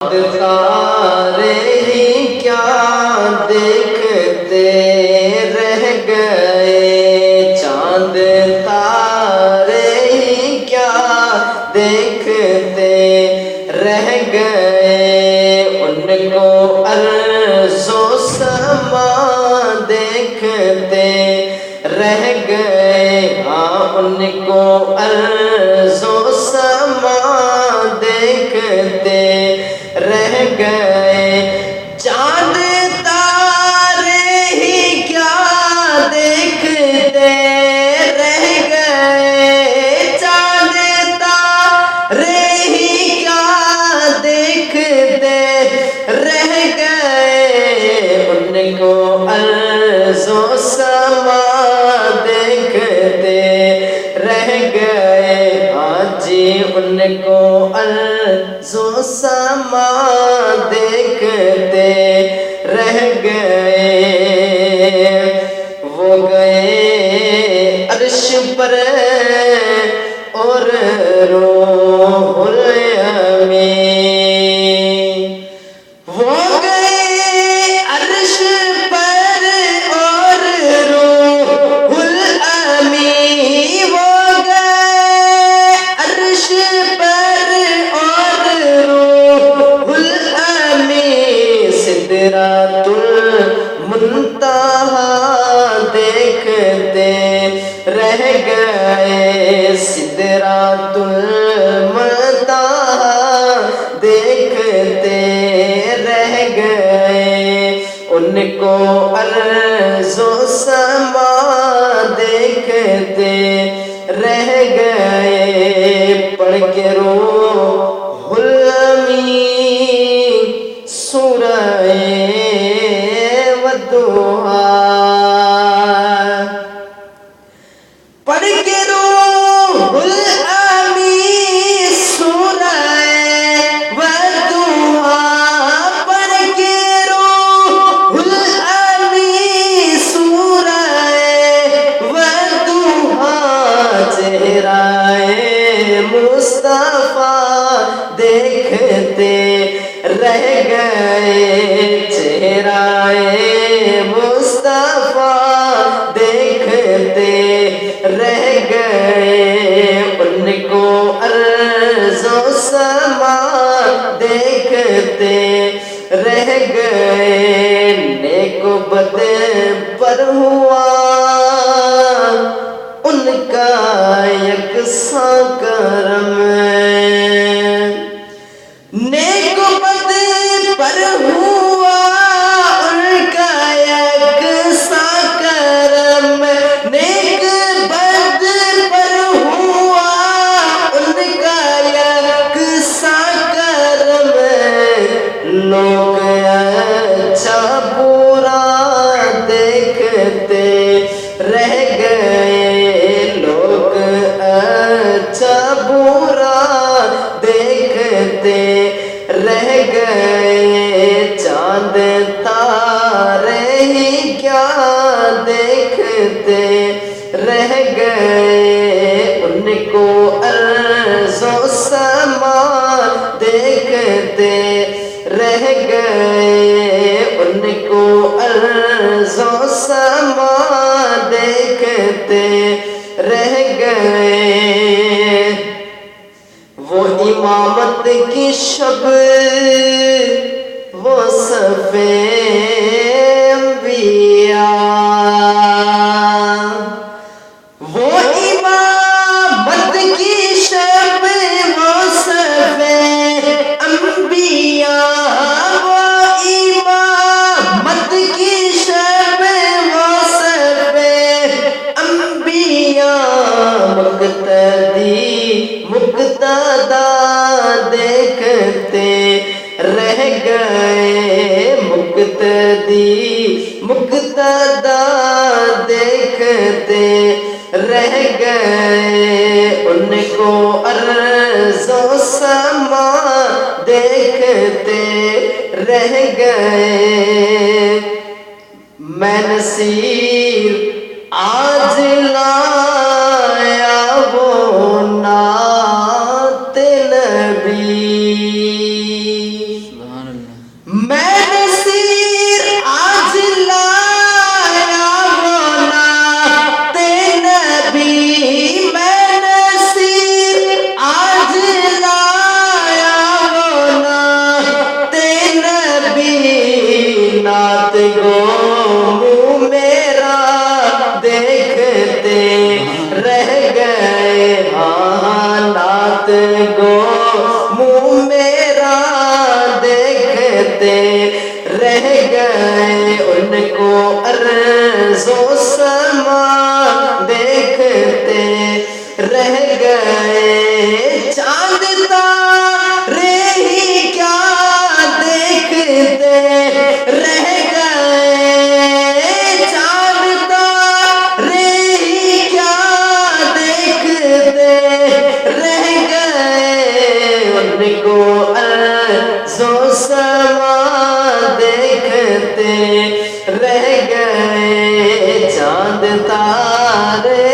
تارے ہی کیا دیکھتے رہ گئے، چاند تارے ہی کیا دیکھتے رہ گئے، ان کو ارض و سما دیکھتے رہ گئے، ہاں ان کو ارض و سما دیکھتے رہ گئے، چاند تارے ہی کیا دیکھتے رہ گئے، چاند تارے ہی کیا دیکھتے رہ گئے، ان کو ارض و سما دیکھتے رہ گئے، ہاں جی ان کو ارض و سما دیکھتے رہ گئے، وہ گئے عرش پر اور روح الامین، وہ گئے عرش پر اور روح الامین، وہ گئے عرش پر اور روح الامین، سدرۃ المنتہا دیکھتے رہ گئے، سدرۃ المنتہا دیکھتے رہ گئے، ان کو ارض و سما دیکھتے رہ گئے، پڑھ کے روح الامین سورہ والضحیٰ، پڑھ کے روح الامین سورہ والضحیٰ، پڑھ کے روح الامین سورہ والضحیٰ، چہرہ مصطفیٰ دیکھتے رہ گئے، چہرہ مصطفیٰ دیکھتے رہ گئے، ان کو ارض و سما دیکھتے رہ گئے، نیک و بد پر ہوا ان کا یکساں کرم، نیک و بد پر ہوا ان کا یکساں کرم، نیک بد پر ہوا ان کا یکساں کرم، لوگ اچھا برا دیکھتے رہ گئے، لوگ اچھا برا دیکھتے رہ گئے، چاند تارے ہی کیا دیکھتے رہ گئے، ان کو ارض و سما دیکھتے رہ گئے، ان کو ارض و سما دیکھتے رہ گئے، وہ امامت کی شب وہ صف انبیاء، وہ امامت کی شب وہ صف انبیاء، وہ امامت کی شب وہ صف انبیاء، مقتدی مقتدا دیکھتے رہ گئے، مقتدی مقتدا دیکھتے رہ گئے، ان کو ارض و سما دیکھتے رہ گئے، میں نصیر آج لایا وہ نعت نبی، سبحان اللہ میں نے سیر آج لایا وہ نعت نبی میں نے سیر آج لایا وہ نعت نبی نعت گو منہ میرا دیکھتے رہ گئے ہاں نعت گو منہ میرا دیکھتے رہ گئے ان کو عرض و سما دیکھتے رہ گئے چاند تارے ہی کیا دیکھتے رہ گئے چاند تارے ہی کیا دیکھتے رہ گئے ان کو عرض و سما دیکھتے رہ گئے چاند تارے